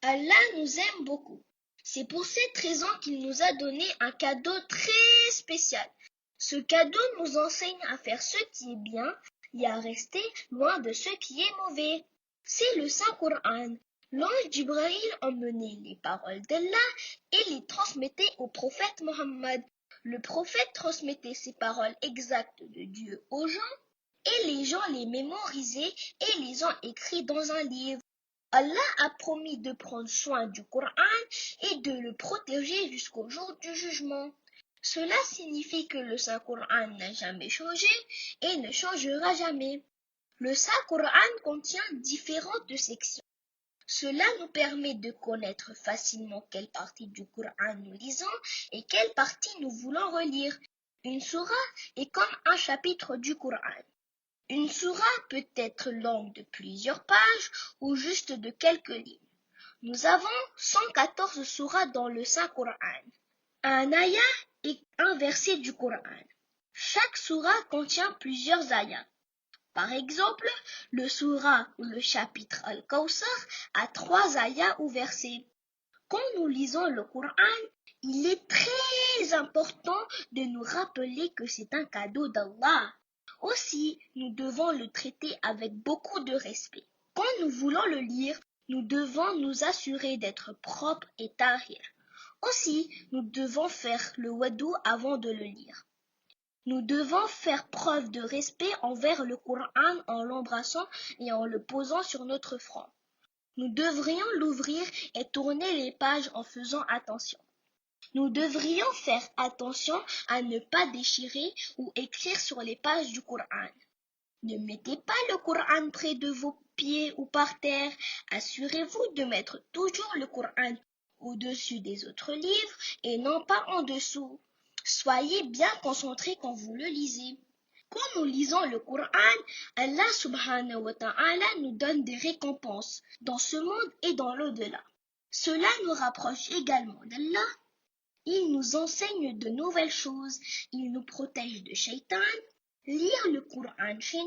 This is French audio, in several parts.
Allah nous aime beaucoup. C'est pour cette raison qu'il nous a donné un cadeau très spécial. Ce cadeau nous enseigne à faire ce qui est bien et à rester loin de ce qui est mauvais. C'est le Saint-Coran. L'ange Jibril emmenait les paroles d'Allah et les transmettait au prophète Mohammed. Le prophète transmettait ces paroles exactes de Dieu aux gens et les gens les mémorisaient et les ont écrits dans un livre. Allah a promis de prendre soin du Coran et de le protéger jusqu'au jour du jugement. Cela signifie que le Saint-Coran n'a jamais changé et ne changera jamais. Le Saint-Coran contient différentes sections. Cela nous permet de connaître facilement quelle partie du Coran nous lisons et quelle partie nous voulons relire. Une sourate est comme un chapitre du Coran. Une sourate peut être longue de plusieurs pages ou juste de quelques lignes. Nous avons 114 sourates dans le Saint-Coran. Un ayat est un verset du Coran. Chaque sourate contient plusieurs ayats. Par exemple, le sourate ou le chapitre Al-Kawthar a 3 ayats ou versets. Quand nous lisons le Coran, il est très important de nous rappeler que c'est un cadeau d'Allah. Aussi, nous devons le traiter avec beaucoup de respect. Quand nous voulons le lire, nous devons nous assurer d'être propres et tahir. Aussi, nous devons faire le wudu avant de le lire. Nous devons faire preuve de respect envers le Coran en l'embrassant et en le posant sur notre front. Nous devrions l'ouvrir et tourner les pages en faisant attention. Nous devrions faire attention à ne pas déchirer ou écrire sur les pages du Coran. Ne mettez pas le Coran près de vos pieds ou par terre. Assurez-vous de mettre toujours le Coran au-dessus des autres livres et non pas en dessous. Soyez bien concentrés quand vous le lisez. Quand nous lisons le Coran, Allah subhanahu wa ta'ala nous donne des récompenses dans ce monde et dans l'au-delà. Cela nous rapproche également d'Allah. Il nous enseigne de nouvelles choses. Il nous protège de Shaitan. Lire le Coran chez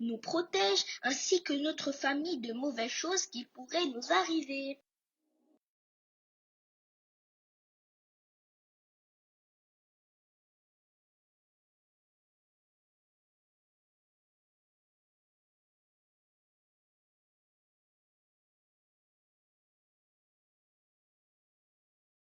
nous protège ainsi que notre famille de mauvaises choses qui pourraient nous arriver.